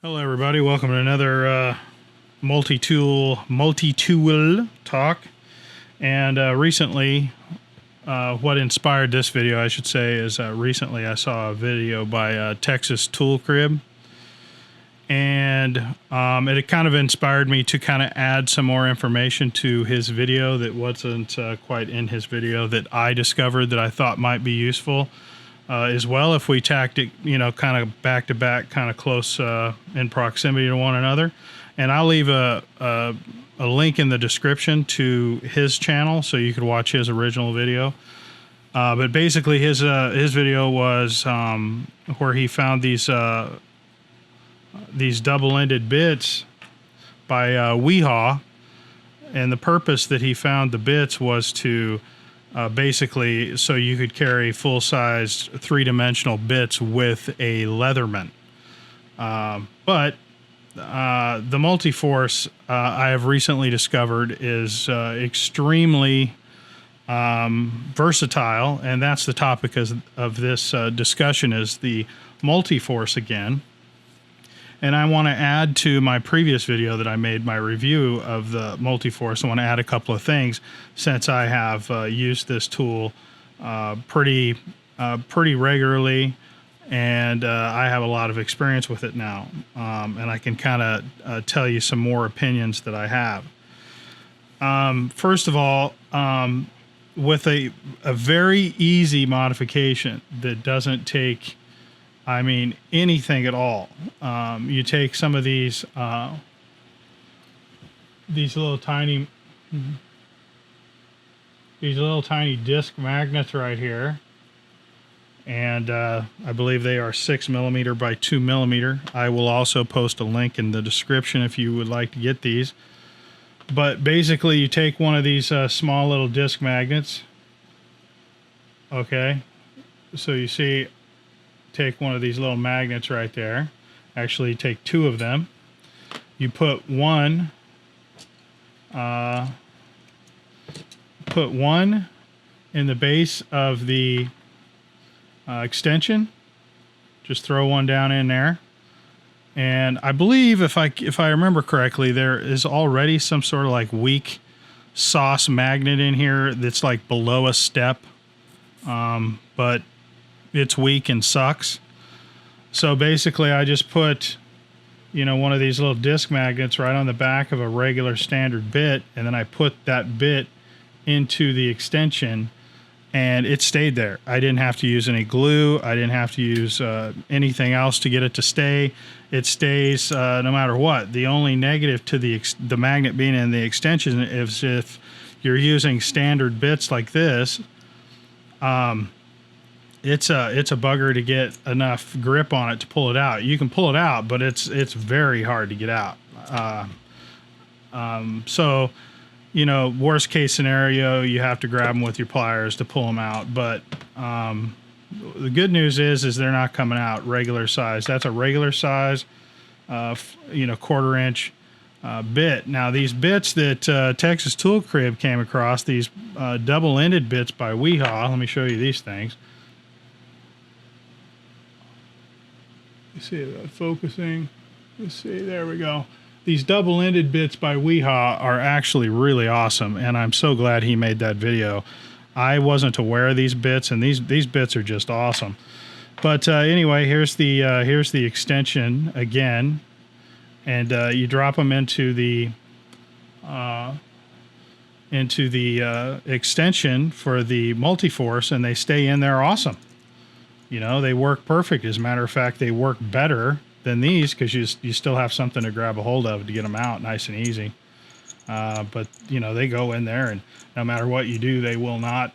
Hello everybody, welcome to another multi-tool talk. And recently, what inspired this video, I should say, is recently I saw a video by Texas Tool Crib. And it kind of inspired me to kind of add some more information to his video that wasn't quite in his video that I discovered that I thought might be useful. As well, if we tacked it, kind of back to back, kind of close in proximity to one another. And I'll leave a link in the description to his channel so you could watch his original video. But basically, his video was where he found these double-ended bits by Weehaw, and the purpose that he found the bits was to basically so you could carry full-sized three-dimensional bits with a Leatherman. But the Multiforce I have recently discovered is extremely versatile, and that's the topic of this discussion, is the Multiforce again. And I want to add to my previous video that I made, my review of the Multiforce. I want to add a couple of things since I have used this tool pretty regularly, and I have a lot of experience with it now. And I can kind of tell you some more opinions that I have. First of all, with a very easy modification that doesn't take, I mean, anything at all. You take some of these little tiny disc magnets right here, and I believe they are 6mm by 2mm. I will also post a link in the description if you would like to get these. But basically, you take one of these small little disc magnets. Okay, so you see, take one of these little magnets right there. Actually, take two of them. You put one in the base of the extension. Just throw one down in there. And I believe, if I remember correctly, there is already some sort of like weak sauce magnet in here that's like below a step, but it's weak and sucks. So basically, I just put, one of these little disc magnets right on the back of a regular standard bit, and then I put that bit into the extension, and it stayed there. I didn't have to use any glue. I didn't have to use anything else to get it to stay. It stays no matter what. The only negative to the magnet being in the extension is if you're using standard bits like this, it's a bugger to get enough grip on it to pull it out. You can pull it out, but it's very hard to get out. So, worst case scenario, you have to grab them with your pliers to pull them out. But the good news is they're not coming out regular size. That's a regular size, 1/4 inch bit. Now, these bits that Texas Tool Crib came across, these double-ended bits by Weehaw. Let me show you these things. You see that focusing? Let's see, there we go. These double-ended bits by Weehaw are actually really awesome, and I'm so glad he made that video. I wasn't aware of these bits, and these bits are just awesome. But anyway, here's the extension again, and you drop them into the extension for the Multiforce, and they stay in there awesome. They work perfect. As a matter of fact, they work better than these because you still have something to grab a hold of to get them out nice and easy. But they go in there, and no matter what you do, they will not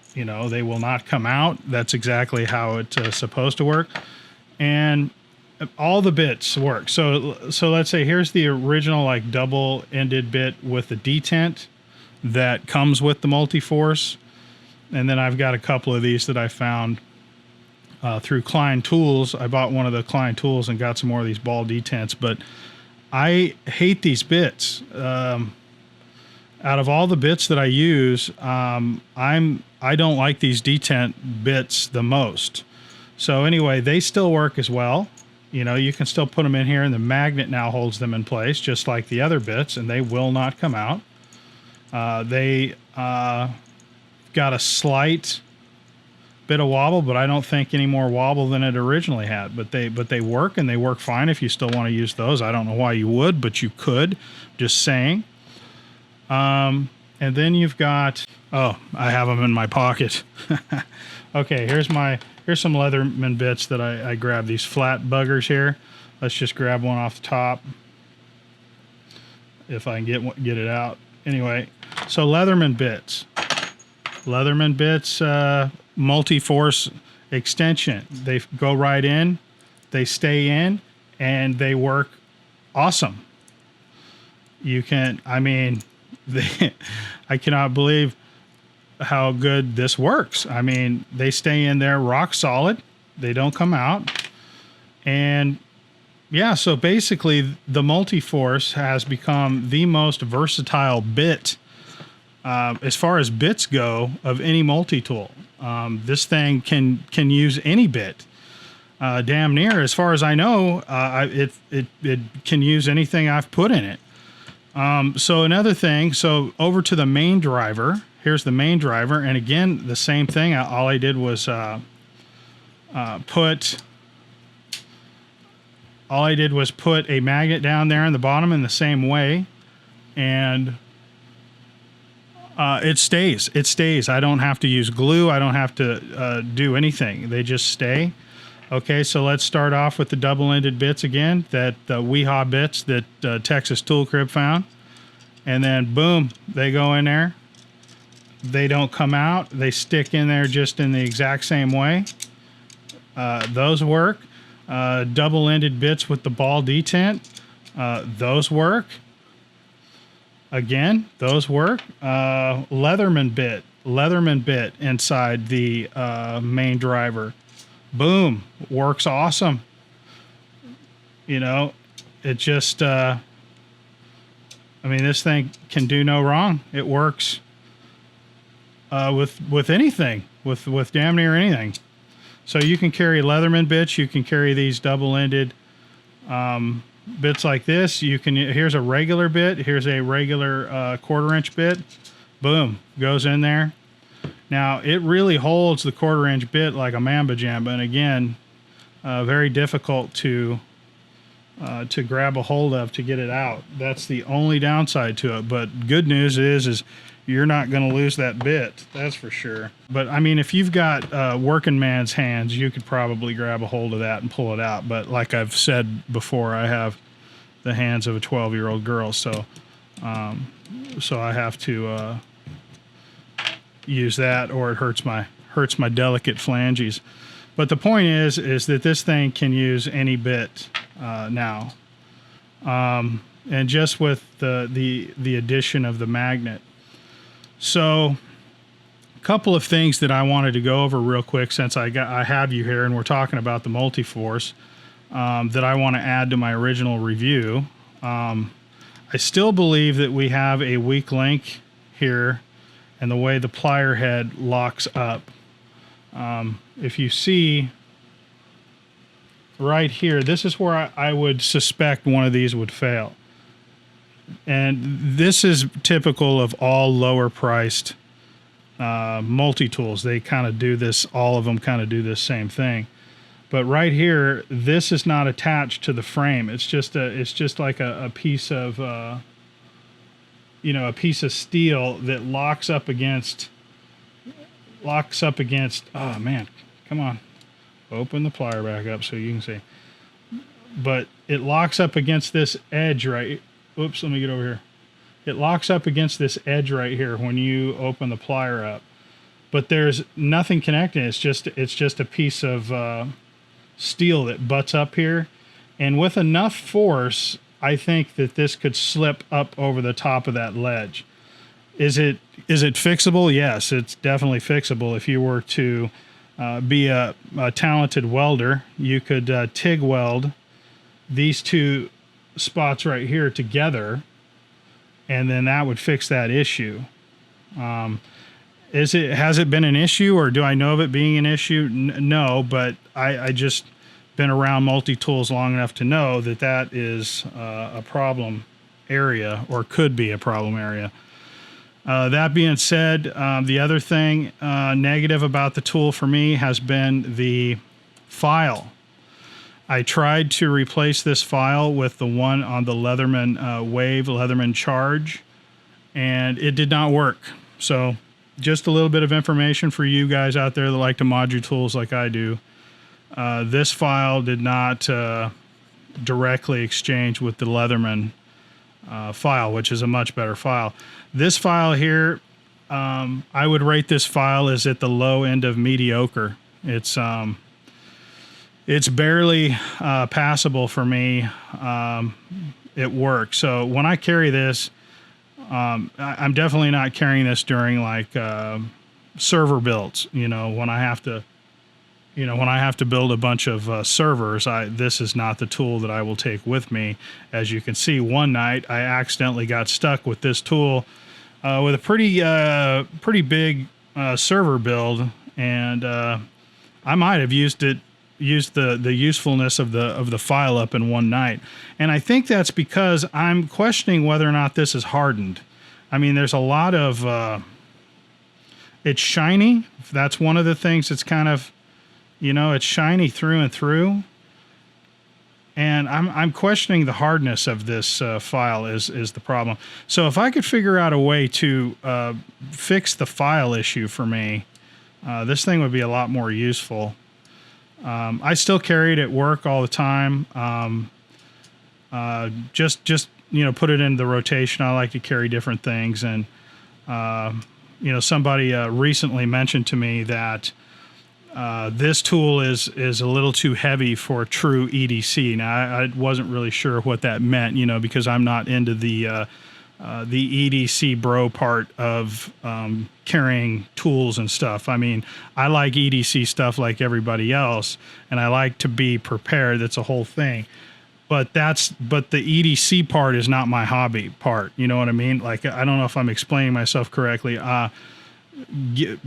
come out. That's exactly how it's supposed to work. And all the bits work. So let's say here's the original like double-ended bit with the detent that comes with the Multiforce. And then I've got a couple of these that I found through Klein Tools. I bought one of the Klein Tools and got some more of these ball detents, but I hate these bits. Out of all the bits that I use, I don't like these detent bits the most. So anyway, they still work as well. You know, you can still put them in here, and the magnet now holds them in place, just like the other bits, and they will not come out. They got a slight bit of wobble, but I don't think any more wobble than it originally had. But they work, and they work fine if you still want to use those. I don't know why you would, but you could. Just saying. And then you've got, oh, I have them in my pocket. Okay, here's some Leatherman bits that I grabbed. These flat buggers here. Let's just grab one off the top, if I can get it out. Anyway, so Leatherman bits. Leatherman bits, Multiforce extension. They go right in, they stay in, and they work awesome. You can, I mean, I cannot believe how good this works. I mean, they stay in there rock solid. They don't come out. And yeah, so basically the Multiforce has become the most versatile bit as far as bits go of any multi-tool. This thing can use any bit. Damn near, as far as I know, it can use anything I've put in it. So another thing, so over to the main driver. Here's the main driver, and again, the same thing. All I did was put a magnet down there in the bottom in the same way, and it stays. It stays. I don't have to use glue. I don't have to do anything. They just stay. Okay, so let's start off with the double-ended bits again, that Weehaw bits that Texas Tool Crib found. And then, boom, they go in there. They don't come out. They stick in there just in the exact same way. Those work. Double-ended bits with the ball detent. Those work. Again, those work. Leatherman bit inside the main driver. Boom, works awesome. You know, it just, I mean, this thing can do no wrong. It works with anything, with damn near anything. So you can carry Leatherman bits. You can carry these double-ended bits like this. You can. Here's a regular bit. Here's a regular 1/4-inch bit. Boom, goes in there. Now it really holds the 1/4-inch bit like a Mamba Jamba, and again, very difficult to grab a hold of to get it out. That's the only downside to it. But good news is you're not going to lose that bit. That's for sure. But I mean, if you've got working man's hands, you could probably grab a hold of that and pull it out. But like I've said before, I have the hands of a 12-year-old girl, so I have to use that, or it hurts my delicate phalanges. But the point is that this thing can use any bit now, and just with the addition of the magnet. So a couple of things that I wanted to go over real quick, since I have you here and we're talking about the Multiforce, that I want to add to my original review. I still believe that we have a weak link here, and the way the plier head locks up. If you see right here, this is where I would suspect one of these would fail. And this is typical of all lower priced multi-tools. They kind of do this, all of them kind of do this same thing. But right here, this is not attached to the frame. It's just like a piece of a piece of steel that locks up against, oh man, come on. Open the plier back up so you can see. But it locks up against this edge right. Oops, let me get over here. It locks up against this edge right here when you open the plier up. But there's nothing connecting. It's just a piece of steel that butts up here. And with enough force, I think that this could slip up over the top of that ledge. Is it fixable? Yes, it's definitely fixable. If you were to be a talented welder, you could TIG weld these two spots right here together, and then that would fix that issue. Has it been an issue, or do I know of it being an issue? No, but I just been around multi-tools long enough to know that that is a problem area, or could be a problem area. That being said, the other thing negative about the tool for me has been the file. I tried to replace this file with the one on the Leatherman Leatherman Charge, and it did not work. So just a little bit of information for you guys out there that like to mod your tools like I do. This file did not directly exchange with the Leatherman file, which is a much better file. This file here, I would rate this file as at the low end of mediocre. It's barely passable for me. It works. So when I carry this, I'm definitely not carrying this during like server builds. When I have to build a bunch of servers, this is not the tool that I will take with me. As you can see, one night I accidentally got stuck with this tool with a pretty big server build, and I might have used the usefulness of the file up in one night. And I think that's because I'm questioning whether or not this is hardened. I mean, there's a lot of it's shiny. That's one of the things that's kind of, it's shiny through and through. And I'm questioning the hardness of this file is the problem. So if I could figure out a way to fix the file issue for me, this thing would be a lot more useful. I still carry it at work all the time. Just put it in the rotation. I like to carry different things. And, somebody recently mentioned to me that this tool is a little too heavy for true EDC. Now, I wasn't really sure what that meant, because I'm not into the EDC bro part of carrying tools and stuff. I mean, I like EDC stuff like everybody else, and I like to be prepared. That's a whole thing. But the EDC part is not my hobby part. You know what I mean? Like, I don't know if I'm explaining myself correctly.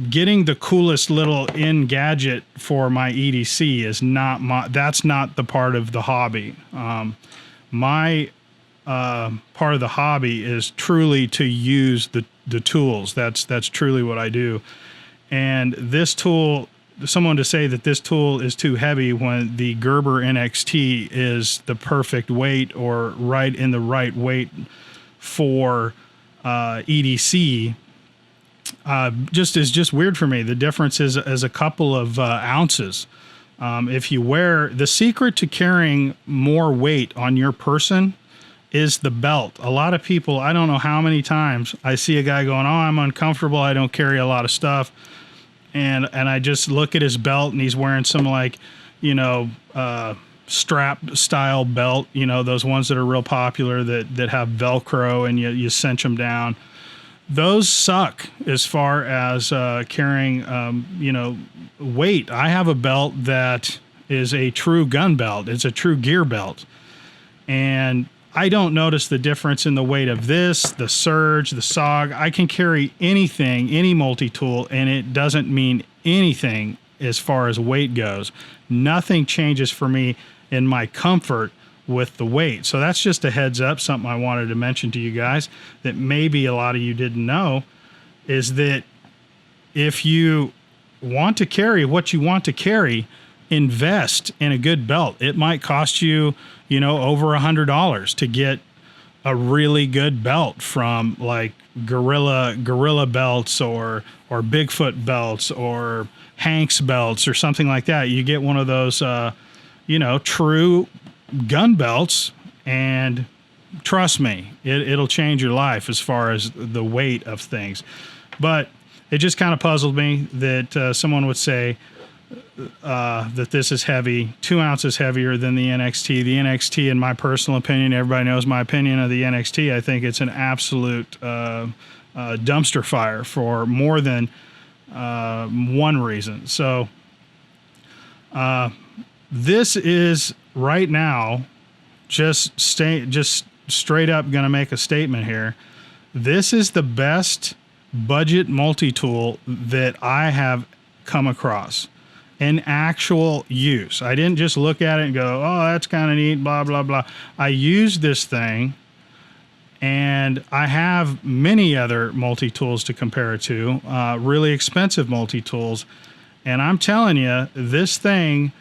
Getting the coolest little in gadget for my EDC is that's not the part of the hobby. My part of the hobby is truly to use the tools. That's truly what I do. And this tool, someone to say that this tool is too heavy when the Gerber NXT is the perfect weight, or right in the right weight for EDC, is just weird for me. The difference is a couple of ounces. If you wear, the secret to carrying more weight on your person is the belt. A lot of people, I don't know how many times I see a guy going, "Oh, I'm uncomfortable. I don't carry a lot of stuff." And I just look at his belt, and he's wearing some strap style belt, those ones that are real popular that have Velcro and you cinch them down. Those suck as far as carrying, weight. I have a belt that is a true gun belt. It's a true gear belt. And I don't notice the difference in the weight of this, the Surge, the SOG. I can carry anything, any multi-tool, and it doesn't mean anything as far as weight goes. Nothing changes for me in my comfort with the weight. So that's just a heads up, something I wanted to mention to you guys that maybe a lot of you didn't know, is that if you want to carry what you want to carry, invest in a good belt. It might cost you, over $100 to get a really good belt from like Gorilla belts or Bigfoot belts or Hank's belts or something like that. You get one of those, true gun belts, and trust me, it'll change your life as far as the weight of things. But it just kind of puzzled me that someone would say that this is heavy, 2 ounces heavier than the NXT. The NXT, in my personal opinion, everybody knows my opinion of the NXT. I think it's an absolute dumpster fire for more than one reason. So this is right now just straight up going to make a statement here. This is the best budget multi-tool that I have come across. in actual use. I didn't just look at it and go, oh, that's kind of neat, blah, blah, blah. I used this thing, and I have many other multi-tools to compare it to, really expensive multi-tools. And I'm telling you, this thing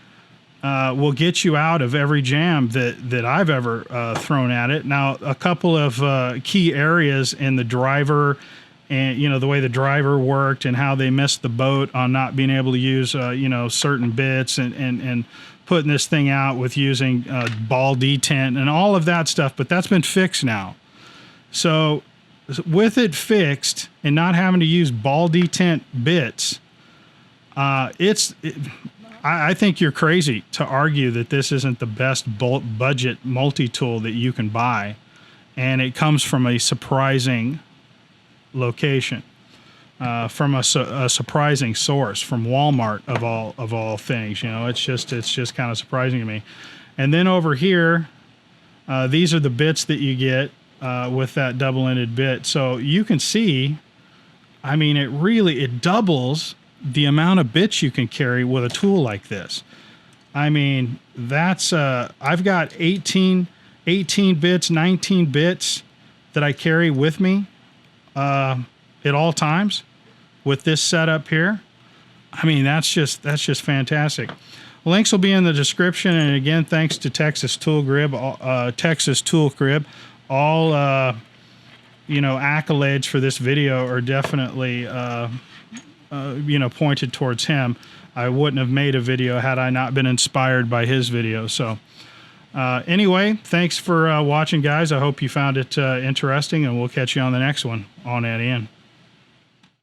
will get you out of every jam that I've ever thrown at it. Now, a couple of key areas in the driver, and the way the driver worked and how they missed the boat on not being able to use certain bits and putting this thing out with using ball detent and all of that stuff, but that's been fixed now. So with it fixed and not having to use ball detent bits, I think you're crazy to argue that this isn't the best budget multi-tool that you can buy, and it comes from a surprising location, from a surprising source, from Walmart of all things. It's just kind of surprising to me. And then over here, these are the bits that you get with that double-ended bit. So you can see, I mean, it doubles the amount of bits you can carry with a tool like this. I mean, that's I've got 18 bits, 19 bits that I carry with me at all times with this setup here. I mean, that's just fantastic. Links will be in the description, and again, thanks to Texas Tool Crib. All accolades for this video are definitely pointed towards him. I wouldn't have made a video had I not been inspired by his video. So anyway, thanks for watching, guys. I hope you found it interesting, and we'll catch you on the next one on At The End.